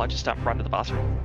might just run to the bathroom.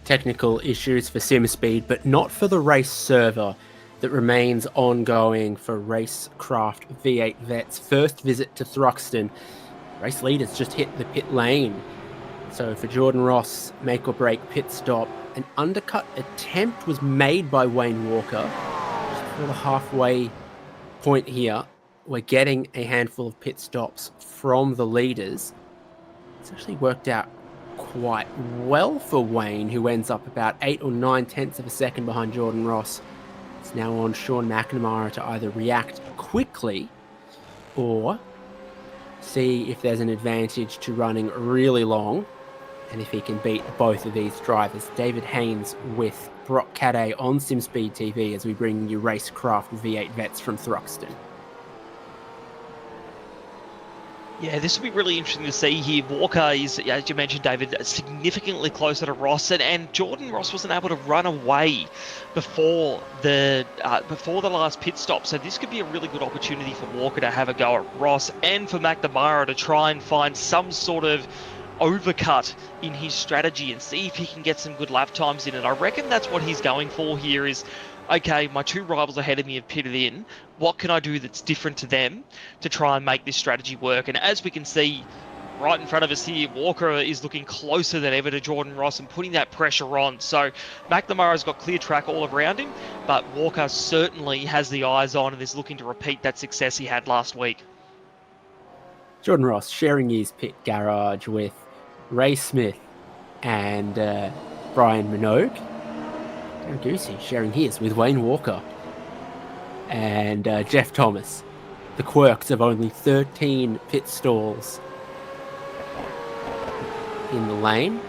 Technical issues for SimSpeed, but not for the race server that remains ongoing for RaceKraft V8 Vets. First visit to Thruxton. Race leaders just hit the pit lane. So for Jordan Ross, make or break pit stop. An undercut attempt was made by Wayne Walker. Just for the halfway point here, we're getting a handful of pit stops from the leaders. It's actually worked out quite well for Wayne, who ends up about 8 or 9 tenths of a second behind Jordan Ross. It's now on Sean McNamara to either react quickly or see if there's an advantage to running really long and if he can beat both of these drivers. David Haynes with Brock Caday on SimSpeed TV as we bring you RaceKraft V8 Vets from Thruxton. Yeah, this will be really interesting to see here. Walker is, as you mentioned, David, significantly closer to Ross, and Jordan Ross wasn't able to run away before the last pit stop. So this could be a really good opportunity for Walker to have a go at Ross and for McNamara to try and find some sort of overcut in his strategy and see if he can get some good lap times in. And I reckon that's what he's going for here is, okay, my two rivals ahead of me have pitted in. What can I do that's different to them to try and make this strategy work? And as we can see right in front of us here, Walker is looking closer than ever to Jordan Ross and putting that pressure on. So McNamara's got clear track all around him, but Walker certainly has the eyes on and is looking to repeat that success he had last week. Jordan Ross sharing his pit garage with Ray Smith and Brian Minogue. Darren Goosey sharing his with Wayne Walker and Jeff Thomas. The quirks of only 13 pit stalls in the lane.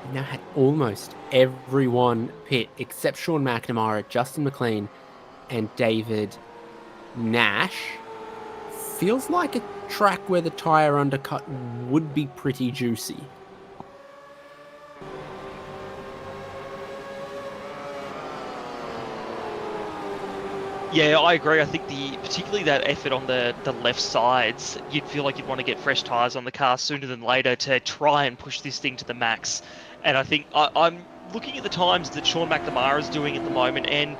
We've now had almost everyone pit except Sean McNamara, Justin McLean, and David Nash. Feels like a track where the tyre undercut would be pretty juicy. Yeah, I agree. I think particularly that effort on the left sides, you'd feel like you'd want to get fresh tyres on the car sooner than later to try and push this thing to the max. And I think I'm looking at the times that Sean McNamara is doing at the moment, and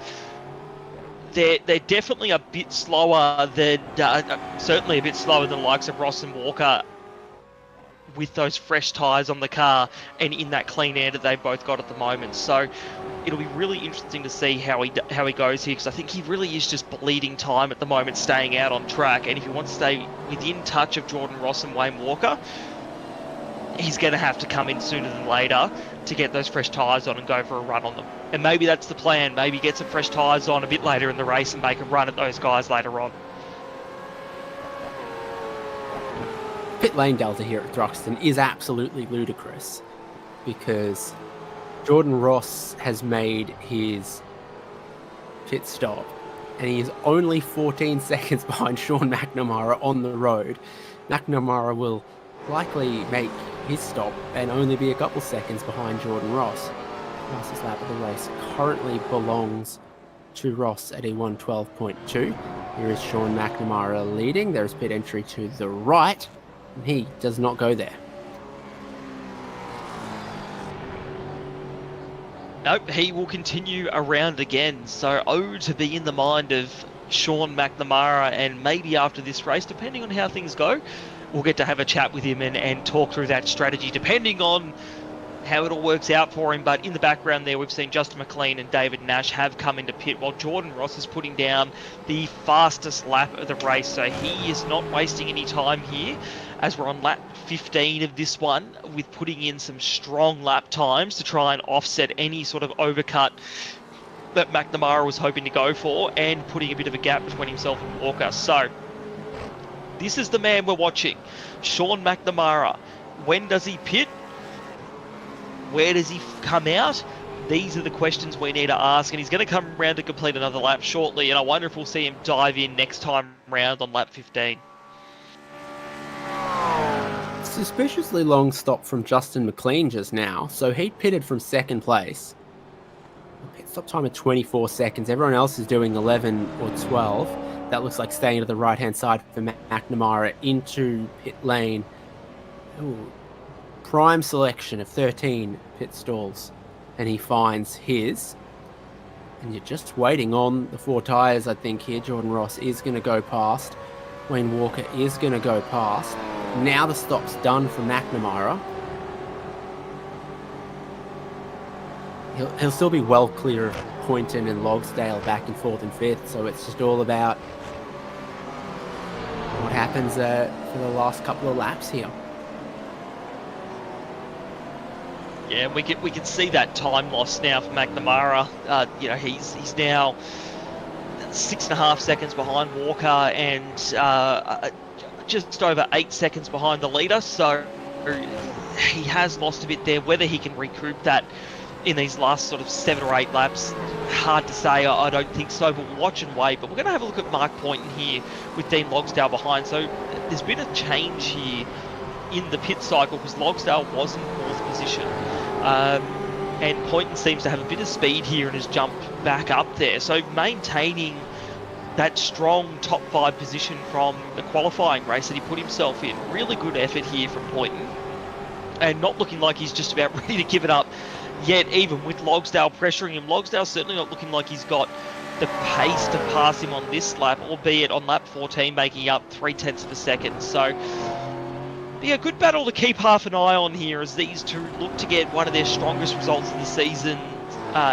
they're definitely a bit slower than, certainly a bit slower than the likes of Ross and Walker with those fresh tyres on the car and in that clean air that they've both got at the moment. So it'll be really interesting to see how he goes here, because I think he really is just bleeding time at the moment, staying out on track. And if he wants to stay within touch of Jordan Ross and Wayne Walker, he's going to have to come in sooner than later to get those fresh tyres on and go for a run on them. And maybe that's the plan. Maybe get some fresh tyres on a bit later in the race and make a run at those guys later on. Pit lane delta here at Thruxton is absolutely ludicrous, because Jordan Ross has made his pit stop and he is only 14 seconds behind Sean McNamara on the road. McNamara will likely make his stop and only be a couple seconds behind Jordan Ross. Fastest lap of the race currently belongs to Ross at a 1:12.2. Here is Sean McNamara leading. There is pit entry to the right, and he does not go there. Nope, he will continue around again. So, to be in the mind of Sean McNamara, and maybe after this race, depending on how things go, we'll get to have a chat with him and talk through that strategy, depending on how it all works out for him. But in the background there, we've seen Justin McLean and David Nash have come into pit, while Jordan Ross is putting down the fastest lap of the race. So he is not wasting any time here, as we're on lap 15 of this one, with putting in some strong lap times to try and offset any sort of overcut that McNamara was hoping to go for, and putting a bit of a gap between himself and Walker. So this is the man we're watching, Sean McNamara. When does he pit? Where does he come out? These are the questions we need to ask, and he's going to come around to complete another lap shortly, and I wonder if we'll see him dive in next time round on lap 15. Suspiciously long stop from Justin McLean just now. So he pitted from second place. Pit stop time of 24 seconds. Everyone else is doing 11 or 12. That looks like staying to the right-hand side for McNamara into pit lane. Ooh. Prime selection of 13 pit stalls, and he finds his. And you're just waiting on the four tyres, I think, here. Jordan Ross is going to go past. Wayne Walker is going to go past. Now the stop's done for McNamara. He'll still be well clear of Poynton and Logsdale back and forth and fifth, so it's just all about what happens for the last couple of laps here. Yeah, we can see that time loss now for McNamara. He's now 6.5 seconds behind Walker, and just over 8 seconds behind the leader. So he has lost a bit there. Whether he can recoup that in these last sort of 7 or 8 laps, hard to say. I don't think so, but we'll watch and wait. But we're going to have a look at Mark Poynton here with Dean Logsdale behind. So there's been a change here in the pit cycle, because Logsdale was in 4th position. And Poynton seems to have a bit of speed here and has jumped back up there. So maintaining that strong top 5 position from the qualifying race that he put himself in. Really good effort here from Poynton. And not looking like he's just about ready to give it up yet, even with Logsdale pressuring him. Logsdale's certainly not looking like he's got the pace to pass him on this lap, albeit on lap 14 making up 0.3 of a second. So be a good battle to keep half an eye on here, as these two look to get one of their strongest results of the season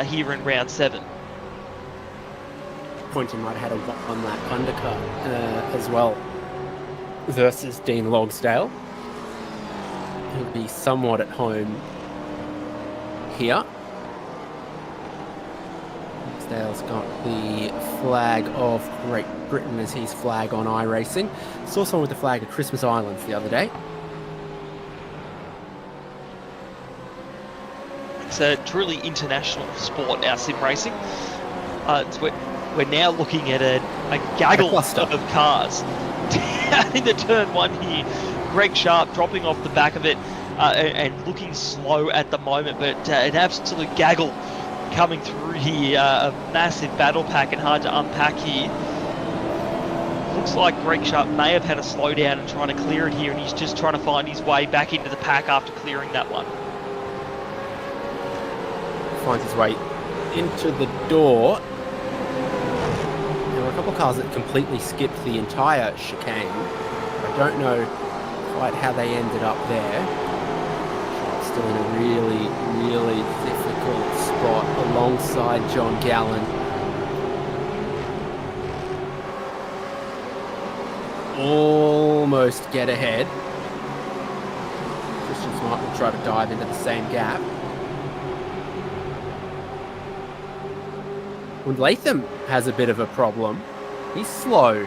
here in round 7. Poynton might have had a 1 lap undercut as well versus Dean Logsdale. He'll be somewhat at home here. Logsdale's got the flag of Great Britain as his flag on iRacing. Saw someone with the flag of Christmas Islands the other day. It's a truly international sport, our sim racing. We're now looking at a gaggle of cars into turn 1 here. Greg Sharp dropping off the back of it and looking slow at the moment, but an absolute gaggle coming through here. A massive battle pack and hard to unpack here. Looks like Greg Sharp may have had a slowdown and trying to clear it here, and he's just trying to find his way back into the pack after clearing that one. Finds his way into the door. couple of cars that completely skipped the entire chicane. I don't know quite how they ended up there. Still in a really, really difficult spot alongside John Gallen. Almost get ahead. Christian Smart will try to dive into the same gap. And Latham has a bit of a problem. He's slow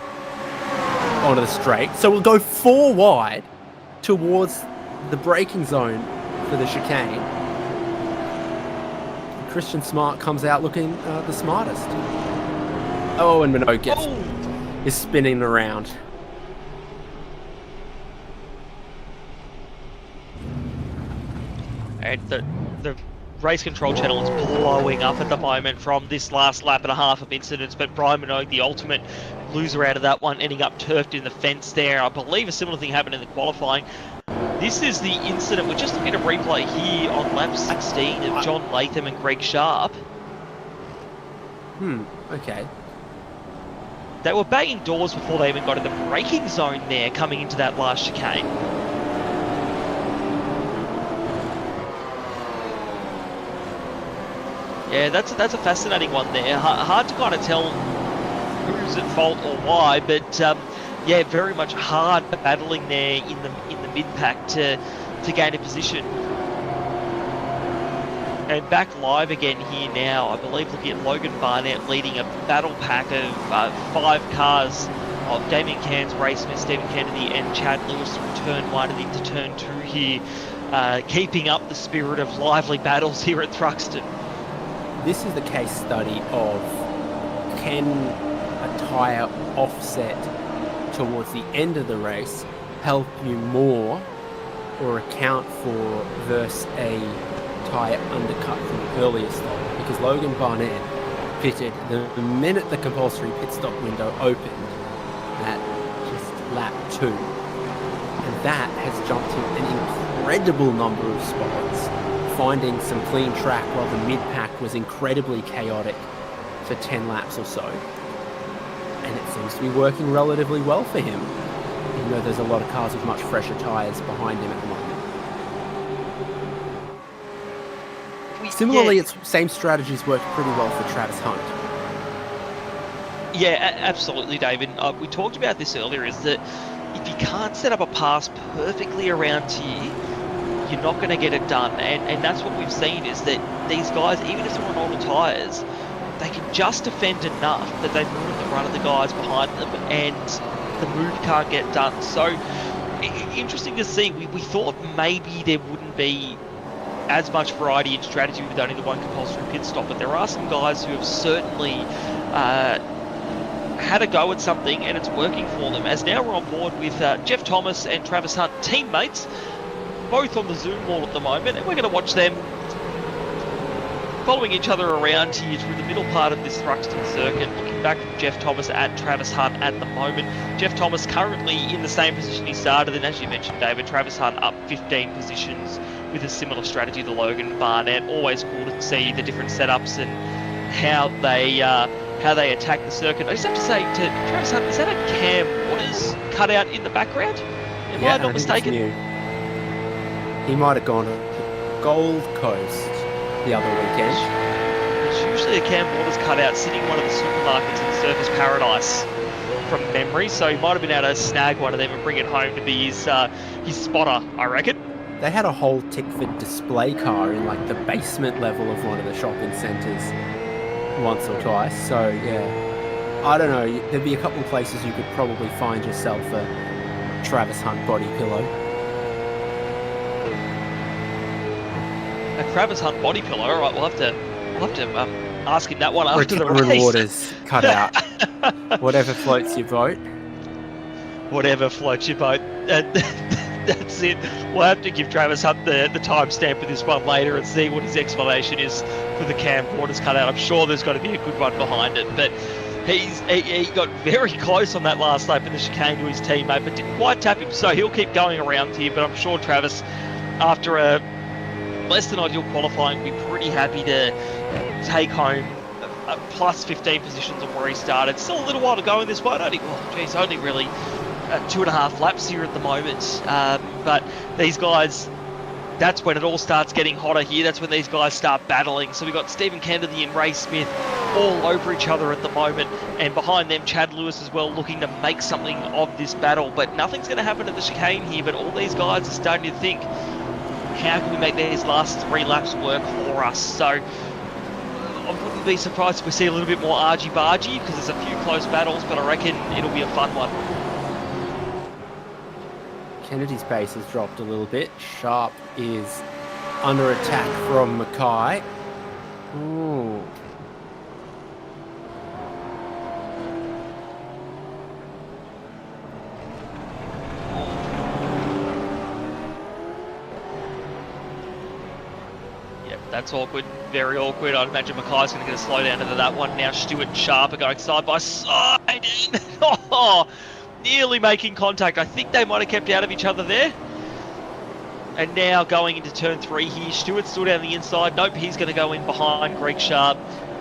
onto the straight, so we'll go 4 wide towards the braking zone for the chicane. Christian Smart comes out looking the smartest. Oh, and Minogue is spinning around. And the race control channel is blowing up at the moment from this last lap and a half of incidents, but Brian Minogue, the ultimate loser out of that one, ending up turfed in the fence there. I believe a similar thing happened in the qualifying. This is the incident. We're just looking at a replay here on lap 16 of John Latham and Greg Sharp. Okay. They were banging doors before they even got in the braking zone there, coming into that last chicane. Yeah, that's a fascinating one there. Hard to kind of tell who's at fault or why, but yeah, very much hard battling there in the mid pack to gain a position. And back live again here now. I believe looking at Logan Barnett leading a battle pack of 5 cars of Damien Cairns, Ray Smith, Stephen Kennedy, and Chad Lewis from turn 1 and into turn 2 here, keeping up the spirit of lively battles here at Thruxton. This is the case study of, can a tyre offset towards the end of the race help you more or account for versus a tyre undercut from the earlier stop? Because Logan Barnett pitted the minute the compulsory pit stop window opened at just lap 2. And that has jumped him an incredible number of spots, finding some clean track while the mid-pack was incredibly chaotic for 10 laps or so. And it seems to be working relatively well for him, even though there's a lot of cars with much fresher tyres behind him at the moment. Similarly, its same strategies worked pretty well for Travis Hunt. Yeah, absolutely, David. We talked about this earlier, is that if you can't set up a pass perfectly around here, you're not going to get it done. And that's what we've seen, is that these guys, even if they're on older tyres, they can just defend enough that they ruin the run of the guys behind them and the move can't get done. So, interesting to see. We thought maybe there wouldn't be as much variety in strategy with only the one compulsory pit stop, but there are some guys who have certainly had a go at something and it's working for them, as now we're on board with Jeff Thomas and Travis Hunt, teammates, both on the Zoom wall at the moment, and we're going to watch them following each other around here through the middle part of this Thruxton circuit. Looking back from Jeff Thomas at Travis Hunt at the moment. Jeff Thomas currently in the same position he started, and as you mentioned, David, Travis Hunt up 15 positions with a similar strategy to Logan Barnett. Always cool to see the different setups and how they attack the circuit. I just have to say to Travis Hunt, is that a Cam Waters cutout in the background? Am I not mistaken? He might have gone to Gold Coast the other weekend. There's usually a Cam Waters cutout sitting in one of the supermarkets in Surfers Paradise from memory, so he might have been able to snag one of them and bring it home to be his spotter, I reckon. They had a whole Tickford display car in like the basement level of one of the shopping centres once or twice, so yeah. I don't know, there'd be a couple of places you could probably find yourself a Travis Hunt body pillow. A Travis Hunt body pillow. All right, we'll have to ask him that one after the race. Cameron Waters cut out. Whatever floats your boat. Whatever floats your boat. That's it. We'll have to give Travis Hunt the timestamp of this one later and see what his explanation is for the Cam Waters cut out. I'm sure there's got to be a good one behind it, but he got very close on that last lap in the chicane to his teammate, but didn't quite tap him, so he'll keep going around here. But I'm sure Travis, after a less than ideal qualifying, will be pretty happy to take home plus 15 positions on where he started. Still a little while to go in this one. Only really 2.5 laps here at the moment. But these guys, that's when it all starts getting hotter here. That's when these guys start battling. So we've got Stephen Kennedy and Ray Smith all over each other at the moment. And behind them, Chad Lewis as well, looking to make something of this battle. But nothing's going to happen at the chicane here. But all these guys are starting to think, how can we make these last 3 laps work for us? So I wouldn't be surprised if we see a little bit more argy-bargy, because there's a few close battles, but I reckon it'll be a fun one. Kennedy's pace has dropped a little bit. Sharp is under attack from Mackay. Ooh. Yep, that's awkward. Very awkward. I'd imagine Mackay's going to get a slow down into that one. Now Stewart and Sharp are going side by side. Oh, nearly making contact. I think they might have kept out of each other there. And now going into turn 3 here, Stewart's still down the inside. Nope, he's going to go in behind Greg Sharp.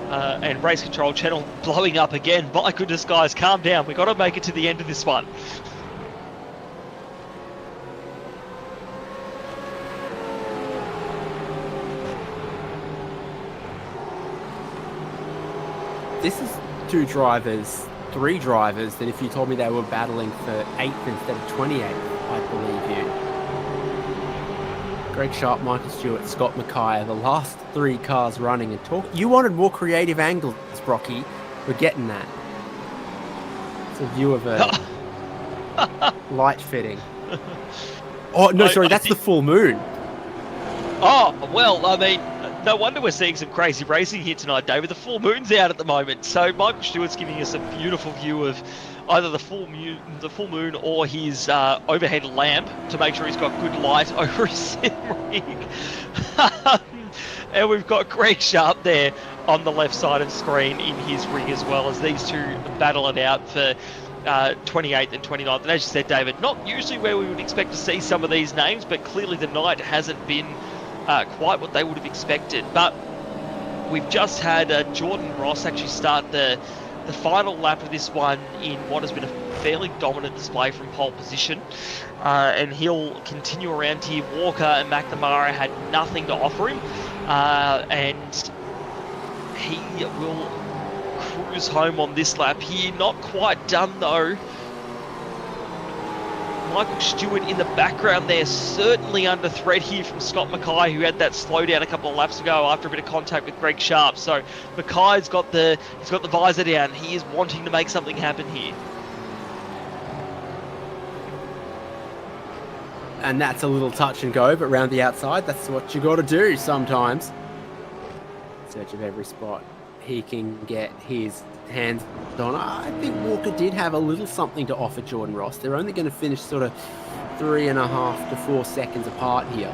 And race control channel blowing up again. My goodness, guys, calm down. We've got to make it to the end of this one. This is 3 drivers that if you told me they were battling for 8th instead of 28th, I'd believe you. Greg Sharp, Michael Stewart, Scott Mackay, the last 3 cars running and talk. You wanted more creative angles, Brocky. We're getting that. It's a view of a light fitting. Oh, no, sorry, that's the full moon. Oh, well, I mean, no wonder we're seeing some crazy racing here tonight, David. The full moon's out at the moment, so Michael Stewart's giving us a beautiful view of either the full moon or his overhead lamp to make sure he's got good light over his sim rig. And we've got Greg Sharp there on the left side of the screen in his rig as well, as these two battle it out for 28th and 29th. And as you said, David, not usually where we would expect to see some of these names, but clearly the night hasn't been quite what they would have expected. But we've just had Jordan Ross actually start the final lap of this one in what has been a fairly dominant display from pole position. And he'll continue around here. Walker and McNamara had nothing to offer him. And he will cruise home on this lap here. Not quite done though. Michael Stewart in the background there, certainly under threat here from Scott Mackay, who had that slowdown a couple of laps ago after a bit of contact with Greg Sharp. So Mackay's got the visor down. He is wanting to make something happen here. And that's a little touch and go, but round the outside, that's what you got to do sometimes. In search of every spot he can get his hands on. I think Walker did have a little something to offer Jordan Ross. They're only going to finish sort of 3.5 to 4 seconds apart here.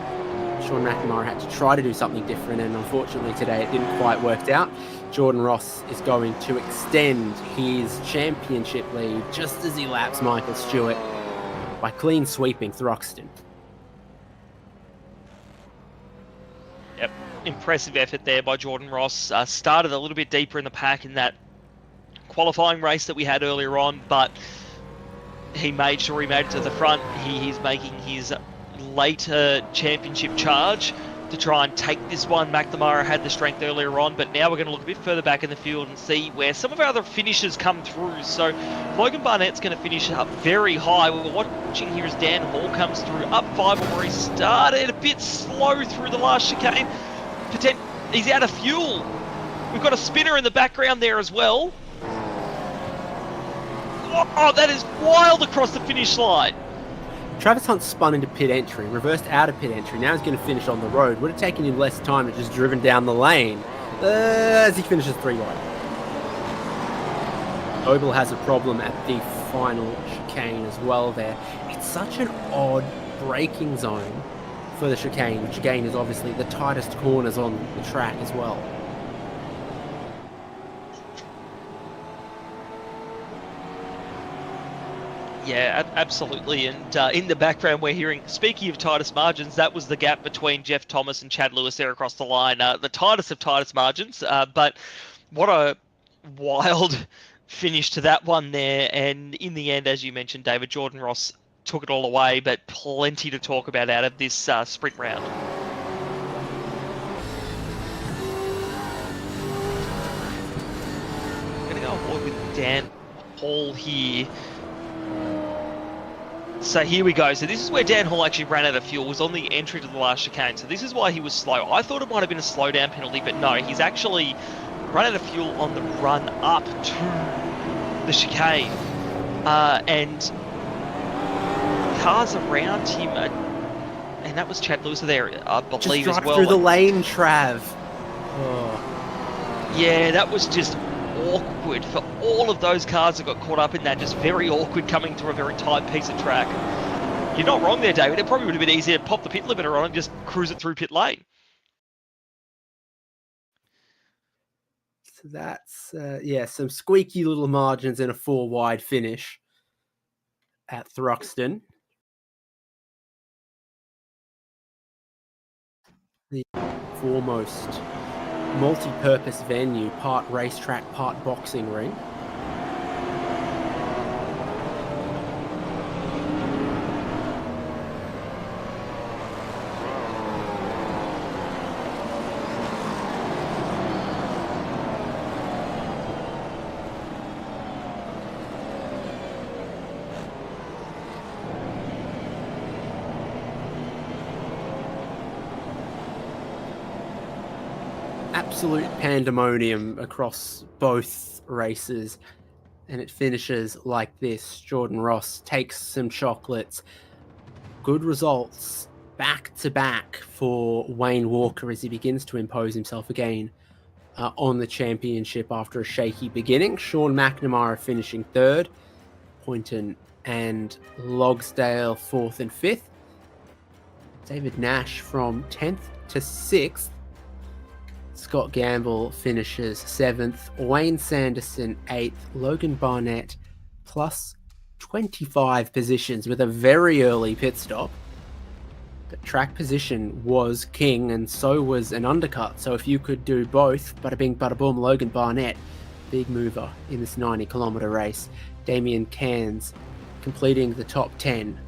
Sean McNamara had to try to do something different, and unfortunately today it didn't quite work out. Jordan Ross is going to extend his championship lead just as he laps Michael Stewart by clean sweeping Thruxton. Yep, impressive effort there by Jordan Ross. Started a little bit deeper in the pack in that qualifying race that we had earlier on, but he made sure he made it to the front. He's making his later championship charge to try and take this one. McNamara had the strength earlier on, but now we're going to look a bit further back in the field and see where some of our other finishers come through. So Logan Barnett's going to finish up very high. We're watching here as Dan Hall comes through up 5 where he started a bit slow through the last chicane. He's out of fuel. We've got a spinner in the background there as well. Oh, that is wild across the finish line. Travis Hunt spun into pit entry, reversed out of pit entry. Now he's going to finish on the road. Would have taken him less time to just driven down the lane as he finishes 3 wide. Obel has a problem at the final chicane as well there. It's such an odd braking zone for the chicane, which again is obviously the tightest corners on the track as well. Yeah, absolutely. And in the background, we're hearing, speaking of tightest margins, that was the gap between Jeff Thomas and Chad Lewis there across the line. The tightest of tightest margins. But what a wild finish to that one there. And in the end, as you mentioned, David, Jordan Ross took it all away, but plenty to talk about out of this sprint round. I'm going to go forward with Dan Hall here. So here we go. So this is where Dan Hall actually ran out of fuel. It was on the entry to the last chicane. So this is why he was slow. I thought it might have been a slowdown penalty, but no, he's actually run out of fuel on the run up to the chicane. And cars around him, and that was Chad Lewis there, I believe, just as well. Through the lane, Trav. Yeah, that was just awkward for all of those cars that got caught up in that. Just very awkward coming through a very tight piece of track. You're not wrong there, David. It probably would have been easier to pop the pit limiter on and just cruise it through pit lane. So that's, some squeaky little margins and a 4-wide finish at Thruxton. The foremost multi-purpose venue, part racetrack, part boxing ring. Absolute pandemonium across both races, and it finishes like this. Jordan Ross takes some chocolates. Good results back to back for Wayne Walker as he begins to impose himself again on the championship after a shaky beginning. Sean McNamara finishing third, Poynton and Logsdale fourth and fifth. David Nash from 10th to 6th. Scott Gamble finishes 7th. Wayne Sanderson 8th. Logan Barnett plus 25 positions with a very early pit stop. The track position was king, and so was an undercut. So if you could do both, bada bing, bada boom, Logan Barnett, big mover in this 90-kilometre race. Damien Cairns completing the top 10,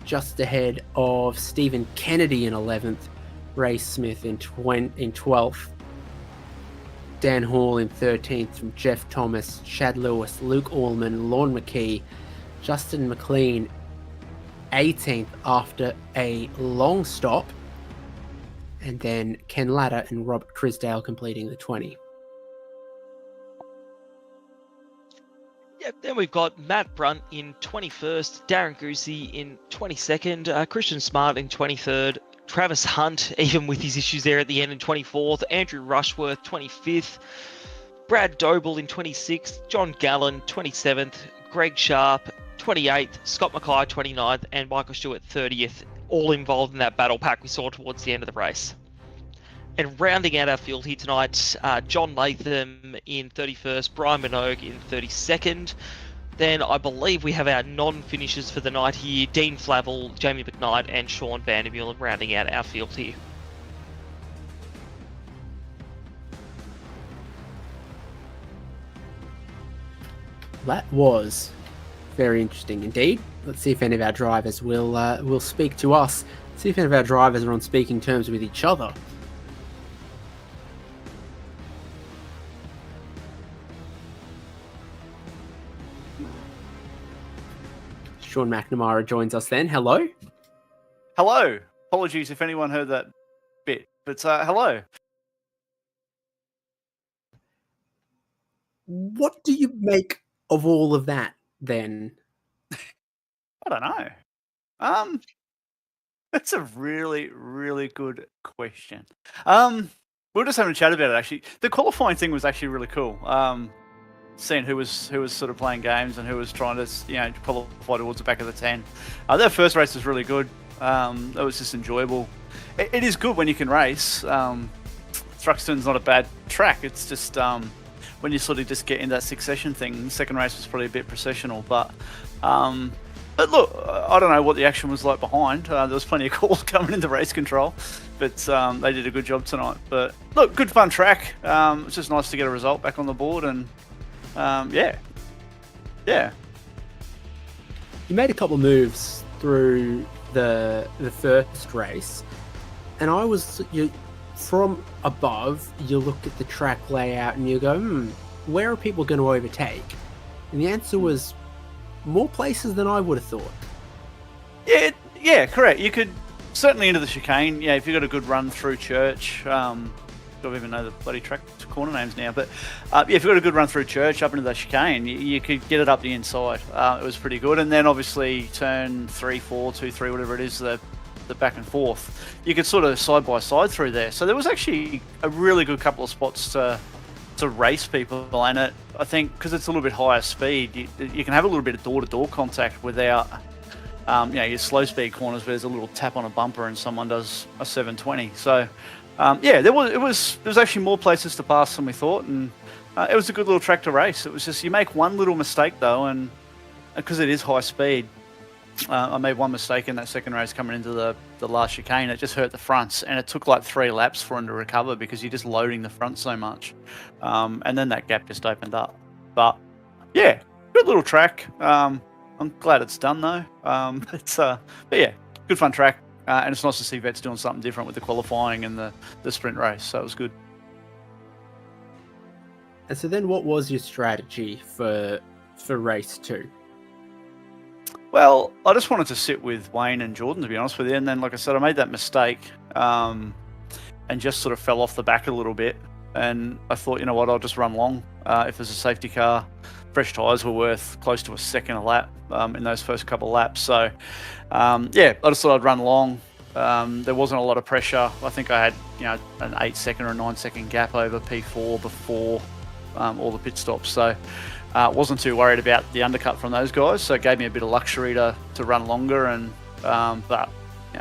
just ahead of Stephen Kennedy in 11th. Ray Smith in 12th. Dan Hall in 13th from Jeff Thomas, Chad Lewis, Luke Allman, Lorne McKee, Justin McLean 18th after a long stop, and then Ken Latta and Robert Crisdale completing the 20. Yep, then we've got Matt Brunt in 21st, Darren Goosey in 22nd, Christian Smart in 23rd, Travis Hunt, even with his issues there at the end, in 24th, Andrew Rushworth 25th, Brad Doble in 26th, John Gallen 27th, Greg Sharp 28th, Scott Mackay 29th, and Michael Stewart 30th, all involved in that battle pack we saw towards the end of the race. And rounding out our field here tonight, John Latham in 31st, Brian Minogue in 32nd. Then I believe we have our non-finishers for the night here, Dean Flavel, Jamie McKnight, and Sean Vandermeulen rounding out our field here. That was very interesting indeed. Let's see if any of our drivers will speak to us. See if any of our drivers are on speaking terms with each other. Sean McNamara joins us then. Hello. Hello. Apologies if anyone heard that bit, but hello. What do you make of all of that then? I don't know. That's a really, really good question. We were just having a chat about it actually. The qualifying thing was actually really cool. Seeing who was sort of playing games and who was trying to qualify towards the back of the 10. Their first race was really good. It was just enjoyable. It is good when you can race. Thruxton's not a bad track. It's just when you sort of just get in that succession thing. The second race was probably a bit processional, but look, I don't know what the action was like behind. There was plenty of calls coming into race control. but they did a good job tonight. But look, good fun track. It's just nice to get a result back on the board, and yeah. You made a couple of moves through the first race, and from above, you look at the track layout and you go, where are people going to overtake? And the answer was more places than I would have thought. Yeah, correct. You could certainly into the chicane. Yeah, if you got a good run through Church, I don't even know the bloody track corner names now, but if you've got a good run through Church up into the chicane, you could get it up the inside. It was pretty good. And then obviously turn 3, 4, 2, 3, whatever it is, the back and forth, you could sort of side by side through there. So there was actually a really good couple of spots to race people, and I think because it's a little bit higher speed, you can have a little bit of door-to-door contact without your slow speed corners where there's a little tap on a bumper and someone does a 720. So there was actually more places to pass than we thought, and it was a good little track to race. It was just you make one little mistake though, and because it is high speed, I made one mistake in that second race coming into the last chicane. It just hurt the fronts, and it took like 3 laps for him to recover because you're just loading the front so much, and then that gap just opened up. But yeah, good little track. I'm glad it's done though. But yeah, good fun track. And it's nice to see Vets doing something different with the qualifying and the sprint race. So it was good. And so then what was your strategy for race 2? Well, I just wanted to sit with Wayne and Jordan, to be honest with you. And then, like I said, I made that mistake and just sort of fell off the back a little bit. And I thought, you know what, I'll just run long. If there's a safety car, fresh tyres were worth close to a second a lap in those first couple of laps. So, I just thought I'd run long. There wasn't a lot of pressure. I think I had, an 8-second or a 9-second gap over P4 before all the pit stops. So, wasn't too worried about the undercut from those guys. So it gave me a bit of luxury to run longer. And but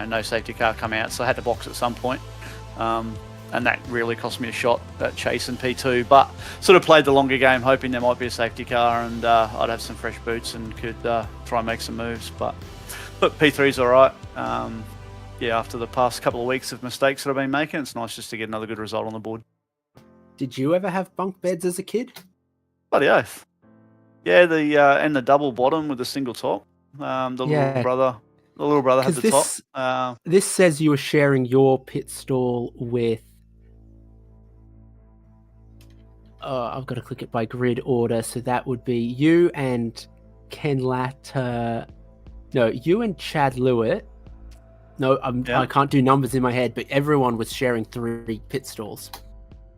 no safety car come out, so I had to box at some point. And that really cost me a shot at chasing P2, but sort of played the longer game, hoping there might be a safety car and I'd have some fresh boots and could try and make some moves. But look, P3's all right. After the past couple of weeks of mistakes that I've been making, it's nice just to get another good result on the board. Did you ever have bunk beds as a kid? Bloody oath. Yeah, and the double bottom with the single top. Little brother had the top. This says you were sharing your pit stall with. I've got to click it by grid order, so that would be you and Ken Latter. No, you and Chad Lewitt. No, I can't do numbers in my head, but everyone was sharing 3 pit stalls.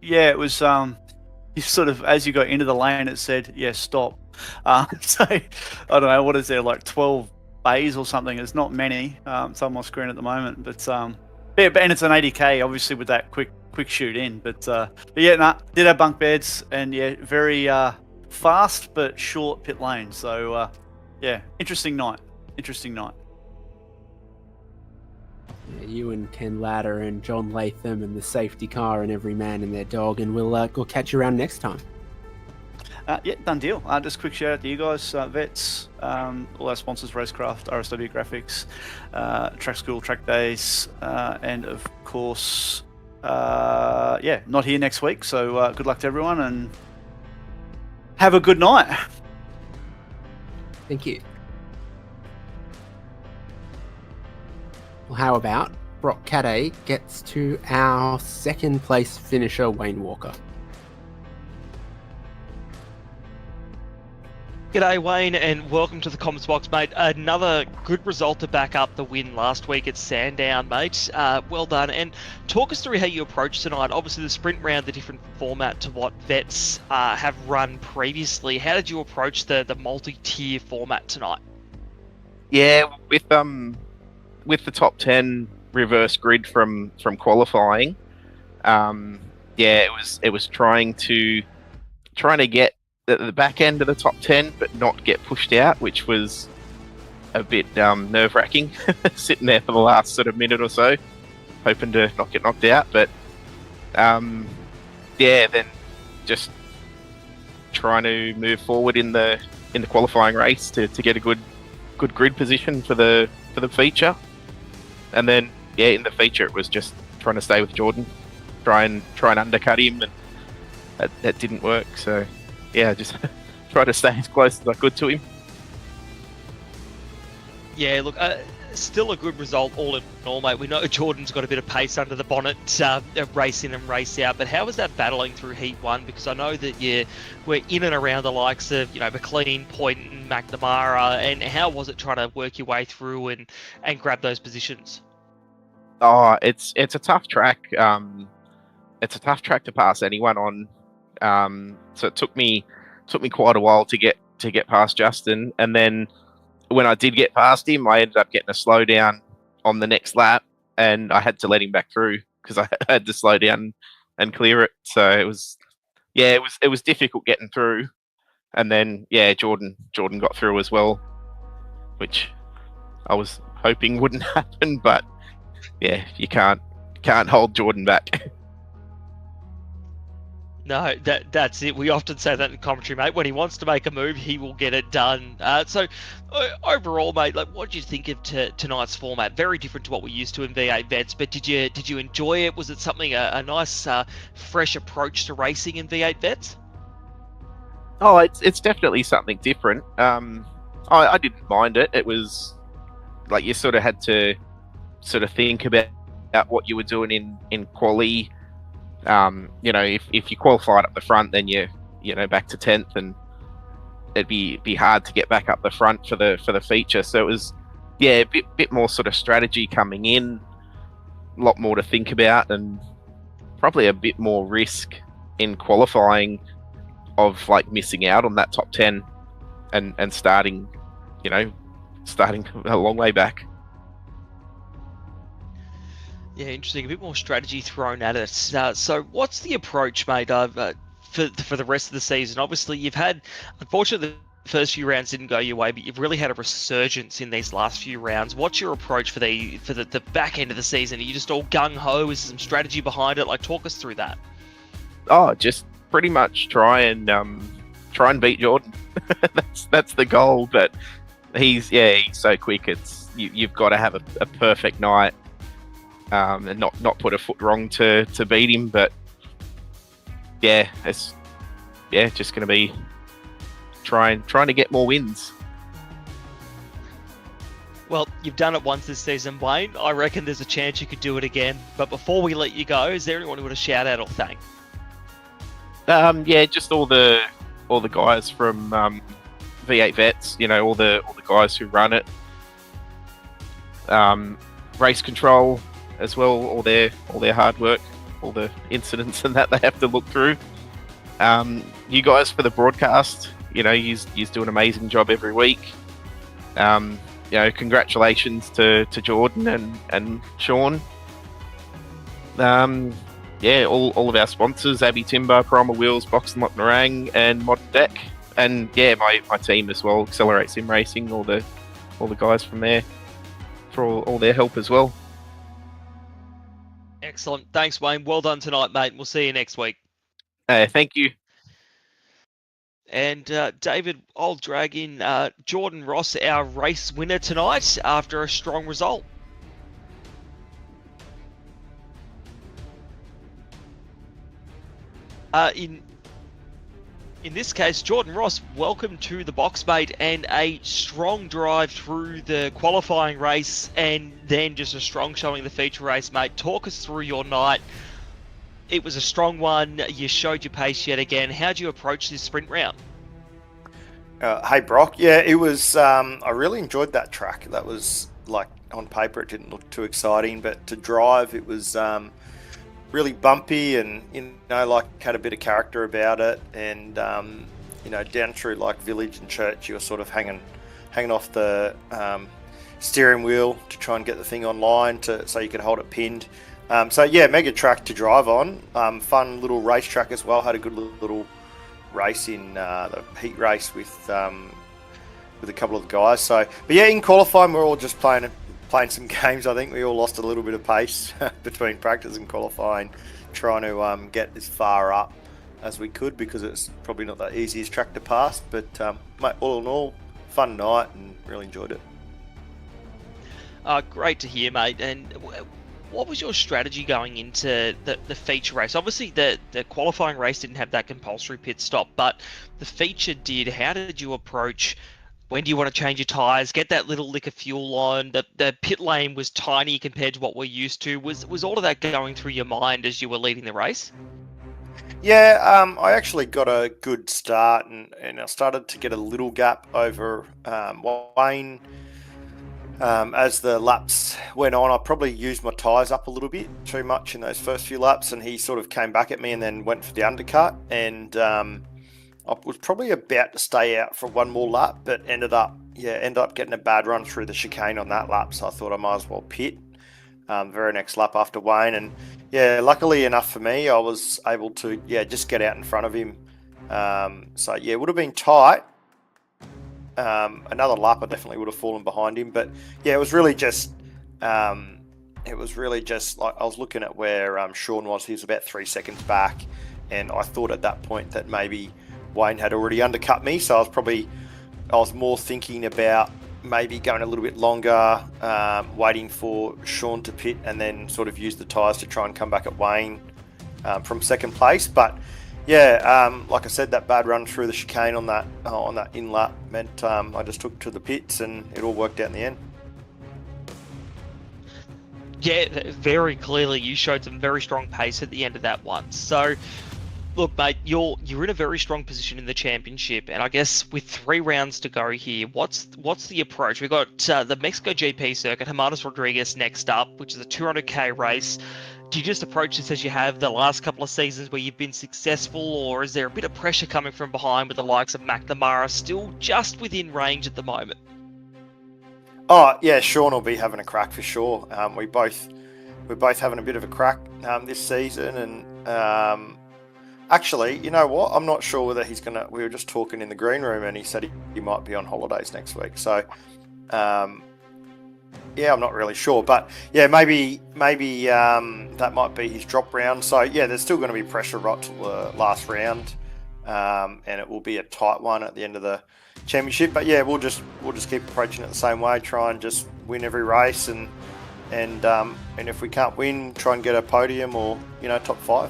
Yeah, it was. You sort of, as you got into the lane, it said, stop. So I don't know, what is there, like 12 bays or something? It's not many. It's on my screen at the moment, but and it's an 80k, obviously, with that quick shoot in. But did have bunk beds, and very fast but short pit lane. So interesting night. You and Ken Latter and John Latham and the safety car and every man and their dog, and we'll catch you around next time. Done deal. Just a quick shout out to you guys, Vets, all our sponsors, RaceKraft, RSW Graphics, Track School, Track Days, and of course, not here next week. So good luck to everyone and have a good night. Thank you. Well, how about Brock Cadday gets to our second place finisher, Wayne Walker. G'day Wayne, and welcome to the comments box, mate. Another good result to back up the win last week at Sandown, mate. Well done, and talk us through how you approached tonight. Obviously the sprint round, the different format to what Vets have run previously. How did you approach the multi-tier format tonight? Yeah, with the top 10 reverse grid from qualifying, it was trying to get the back end of the top 10 but not get pushed out, which was a bit nerve-wracking sitting there for the last sort of minute or so hoping to not get knocked out. But then just trying to move forward in the qualifying race to get a good grid position for the feature. And then in the feature it was just trying to stay with Jordan, try and undercut him, and that didn't work. So yeah, just try to stay as close as I could to him. Yeah, look, still a good result all in all, mate. We know Jordan's got a bit of pace under the bonnet, race in and race out. But how was that battling through Heat 1? Because I know that we're in and around the likes of, McLean, Point, and McNamara. And how was it trying to work your way through and grab those positions? Oh, it's a tough track. It's a tough track to pass anyone on. So it took me quite a while to get past Justin, and then when I did get past him, I ended up getting a slowdown on the next lap, and I had to let him back through because I had to slow down and clear it. So it was difficult getting through, and then Jordan got through as well, which I was hoping wouldn't happen, but yeah, you can't hold Jordan back. No, that's it. We often say that in commentary, mate. When he wants to make a move, he will get it done. So overall, mate, like, what did you think of tonight's format? Very different to what we're used to in V8 Vets, but did you enjoy it? Was it something a nice, fresh approach to racing in V8 Vets? Oh, it's definitely something different. I didn't mind it. It was like you sort of had to sort of think about what you were doing in quali. If you qualified up the front, then you back to 10th, and it'd be hard to get back up the front for the feature. So it was a bit more sort of strategy coming in, a lot more to think about, and probably a bit more risk in qualifying of like missing out on that top 10 and starting a long way back. Yeah, interesting. A bit more strategy thrown at it. So what's the approach, mate, for the rest of the season? Obviously, you've had, unfortunately, the first few rounds didn't go your way, but you've really had a resurgence in these last few rounds. What's your approach for the back end of the season? Are you just all gung-ho? Is there some strategy behind it? Like, talk us through that. Oh, just pretty much try and beat Jordan. that's the goal, but he's so quick. You've got to have a perfect night. And not put a foot wrong to beat him, but it's just going to be trying to get more wins. Well, you've done it once this season, Wayne. I reckon there's a chance you could do it again. But before we let you go, is there anyone who want to shout out or thank? Just all the guys from V8 Vets. All the guys who run it. Race Control as well, all their hard work, all the incidents and that they have to look through. You guys for the broadcast, you do an amazing job every week. Congratulations to Jordan and Sean. All of our sponsors, Abbey Timber, Primal Wheels, Box and Lock Narang, and Modern Deck, and my team as well, Accelerate Sim Racing, all the guys from there for all their help as well. Excellent. Thanks, Wayne. Well done tonight, mate. We'll see you next week. Thank you. And David, I'll drag in Jordan Ross, our race winner tonight, after a strong result. In this case, Jordan Ross, welcome to the box, mate, and a strong drive through the qualifying race and then just a strong showing the feature race, mate. Talk us through your night. It was a strong one. You showed your pace yet again. How do you approach this sprint round? Hey, Brock. Yeah, it was, I really enjoyed that track. That was, like, on paper, it didn't look too exciting, but to drive, it was really bumpy and, had a bit of character about it. And, down through, like, Village and Church, you were sort of hanging off the steering wheel to try and get the thing online so you could hold it pinned. Mega track to drive on. Fun little race track as well. Had a good little race in the heat race with a couple of the guys. In qualifying, we're all just playing some games. I think we all lost a little bit of pace between practice and qualifying, trying to get as far up as we could because it's probably not the easiest track to pass. But mate, all in all, fun night and really enjoyed it. Great to hear, mate. And what was your strategy going into the feature race? Obviously, the qualifying race didn't have that compulsory pit stop, but the feature did. How did you approach? When do you want to change your tyres? Get that little lick of fuel on. The pit lane was tiny compared to what we're used to. Was all of that going through your mind as you were leading the race? Yeah, I actually got a good start, and I started to get a little gap over Wayne. As the laps went on, I probably used my tyres up a little bit too much in those first few laps, and he sort of came back at me and then went for the undercut. And I was probably about to stay out for one more lap, but ended up getting a bad run through the chicane on that lap, so I thought I might as well pit. Very next lap after Wayne, and luckily enough for me, I was able to just get out in front of him. So it would have been tight. Another lap, I definitely would have fallen behind him, but it was really just like I was looking at where Sean was. He was about 3 seconds back, and I thought at that point that maybe Wayne had already undercut me, so I was more thinking about maybe going a little bit longer, waiting for Sean to pit, and then sort of use the tyres to try and come back at Wayne from second place. But like I said, that bad run through the chicane on that in lap meant I just took to the pits, and it all worked out in the end. Yeah, very clearly you showed some very strong pace at the end of that one. So, look, mate, you're in a very strong position in the championship, and I guess with 3 rounds to go here, what's the approach? We've got the Mexico GP circuit, Hermanos Rodriguez next up, which is a 200k race. Do you just approach this as you have the last couple of seasons where you've been successful, or is there a bit of pressure coming from behind with the likes of McNamara still just within range at the moment? Oh yeah, Sean will be having a crack for sure. We're both having a bit of a crack this season, and actually, you know what? I'm not sure whether he's gonna. We were just talking in the green room, and he said he might be on holidays next week. So, I'm not really sure, but maybe that might be his drop round. So there's still going to be pressure right to the last round, and it will be a tight one at the end of the championship. But we'll just keep approaching it the same way. Try and just win every race, and if we can't win, try and get a podium or top 5.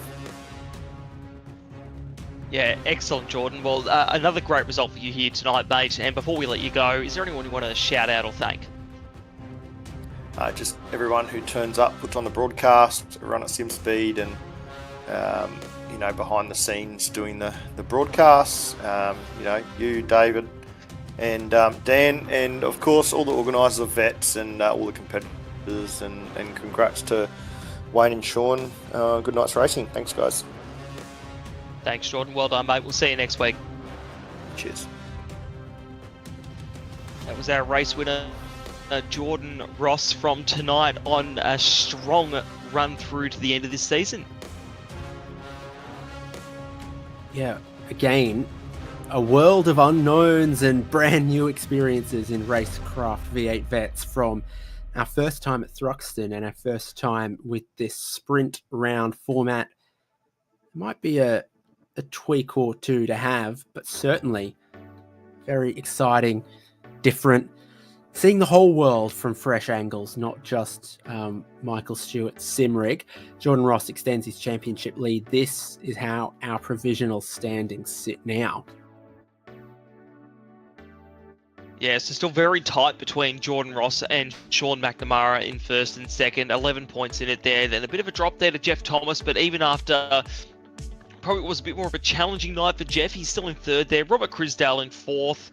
Yeah, excellent, Jordan. Well, another great result for you here tonight, mate. And before we let you go, is there anyone you want to shout out or thank? Just everyone who turns up, puts on the broadcast, run at SimSpeed, and behind the scenes doing the broadcasts. You, David, and Dan, and of course all the organisers of Vets and all the competitors, and congrats to Wayne and Sean. Good night's racing. Thanks, guys. Thanks, Jordan. Well done, mate. We'll see you next week. Cheers. That was our race winner, Jordan Ross, from tonight on a strong run through to the end of this season. Yeah, again, a world of unknowns and brand new experiences in RaceKraft V8 Vets, from our first time at Thruxton and our first time with this sprint round format. It might be a tweak or two to have, but certainly very exciting, different, seeing the whole world from fresh angles, not just Michael Stewart's sim rig. Jordan Ross extends his championship lead. This is how our provisional standings sit now. Yeah, so still very tight between Jordan Ross and Sean McNamara in first and second. 11 points in it there. Then a bit of a drop there to Jeff Thomas, but even after probably was a bit more of a challenging night for Jeff, he's still in third there. Robert Crisdale in fourth.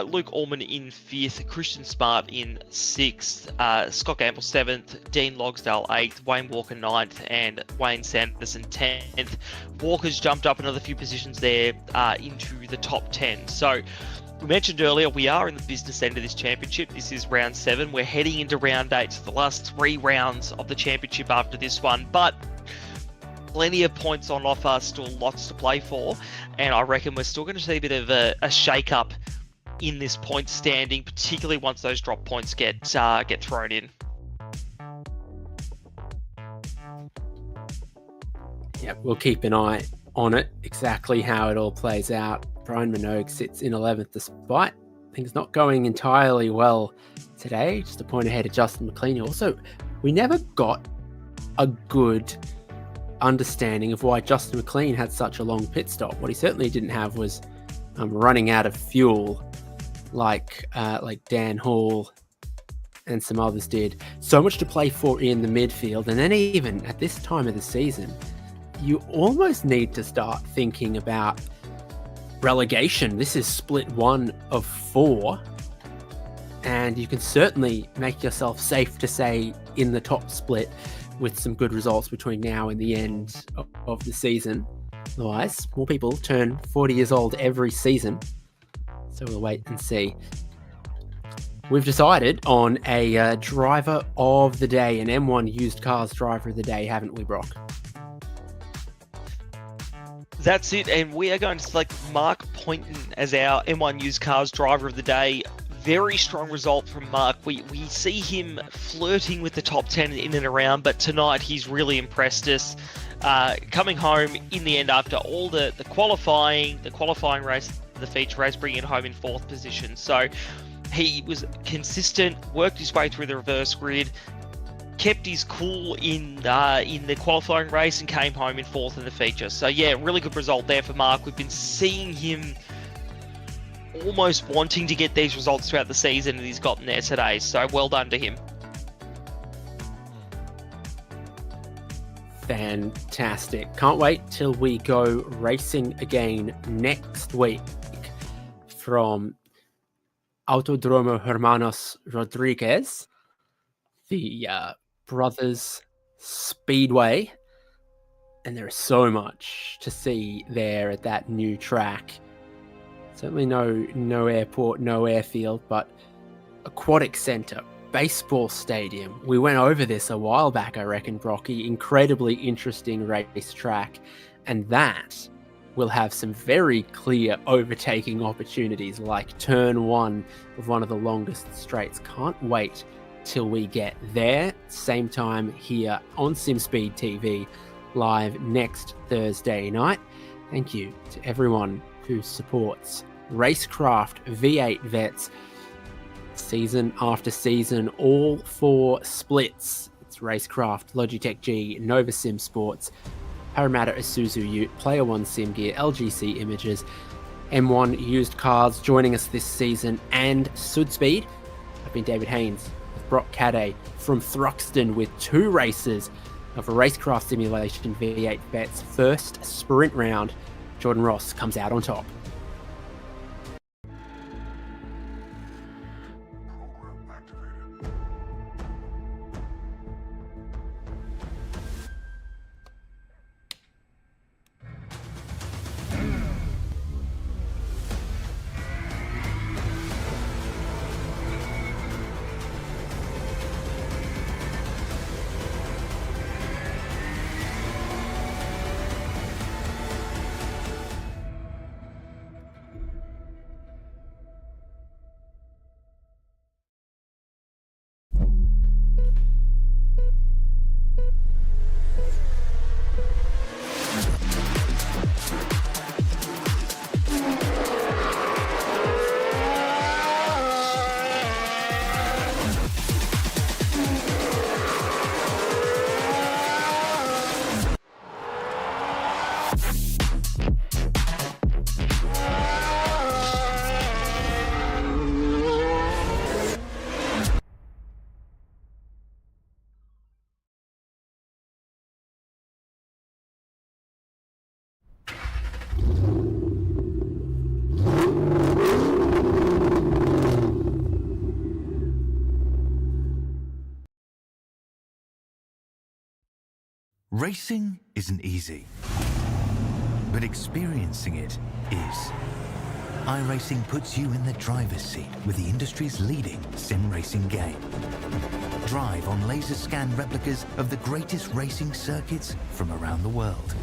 Luke Allman in fifth, Christian Smart in sixth, Scott Gamble seventh, Dean Logsdale eighth, Wayne Walker ninth, and Wayne Sanderson 10th. Walker's jumped up another few positions there into the top 10. So we mentioned earlier, we are in the business end of this championship. This is round 7. We're heading into round 8, so the last 3 rounds of the championship after this one. But plenty of points on offer, still lots to play for, and I reckon we're still going to see a bit of a shake-up in this point standing, particularly once those drop points get thrown in. Yeah, we'll keep an eye on it, exactly how it all plays out. Brian Minogue sits in 11th despite things not going entirely well today. Just a point ahead of Justin McLean. Also, we never got a good understanding of why Justin McLean had such a long pit stop. What he certainly didn't have was running out of fuel like Dan Hall and some others did. So much to play for in the midfield, and then even at this time of the season, you almost need to start thinking about relegation. This is split 1 of 4, and you can certainly make yourself safe to say in the top split with some good results between now and the end of the season. Otherwise, more people turn 40 years old every season, so we'll wait and see. We've decided on a driver of the day, an M1 used cars driver of the day, haven't we, Brock? That's it, and we are going to select Mark Poynton as our M1 used cars driver of the day. Very strong result from Mark. We see him flirting with the top 10 in and around, but tonight he's really impressed us. Coming home in the end after all the qualifying race, the feature race, bringing it home in 4th position. So he was consistent, worked his way through the reverse grid, kept his cool in the qualifying race, and came home in 4th in the feature. So yeah, really good result there for Mark. We've been seeing him almost wanting to get these results throughout the season, and he's gotten there today. So well done to him. Fantastic. Can't wait till we go racing again next week from Autodromo Hermanos Rodriguez, the Brothers Speedway. And there is so much to see there at that new track. Certainly no airport, no airfield, but aquatic centre, baseball stadium. We went over this a while back, I reckon, Brocky. Incredibly interesting race track. And that will have some very clear overtaking opportunities, like turn 1 of one of the longest straights. Can't wait till we get there. Same time here on SimSpeed TV, live next Thursday night. Thank you to everyone who supports RaceKraft V8 Vets season after season, all 4 splits. It's RaceKraft, Logitech G, Nova Sim Sports, Parramatta Isuzu Ute, Player One Sim Gear, LGC Images, M1 Used Cars joining us this season, and SudSpeed. I've been David Haynes with Brock Cadday from Thruxton with 2 races of RaceKraft Simulation V8 Vets first sprint round. Jordan Ross comes out on top. Racing isn't easy, but experiencing it is. iRacing puts you in the driver's seat with the industry's leading sim racing game. Drive on laser scan replicas of the greatest racing circuits from around the world.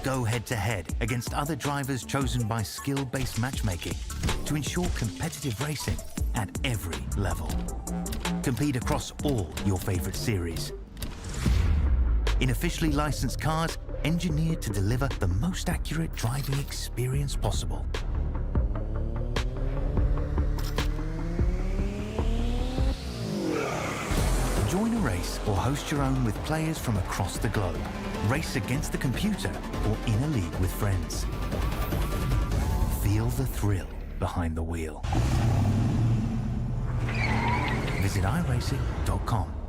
Go head-to-head against other drivers chosen by skill-based matchmaking to ensure competitive racing at every level. Compete across all your favorite series in officially licensed cars engineered to deliver the most accurate driving experience possible. Join a race race or host your own with players from across the globe. Race against the computer or in a league with friends. Feel the thrill behind the wheel. Visit iRacing.com.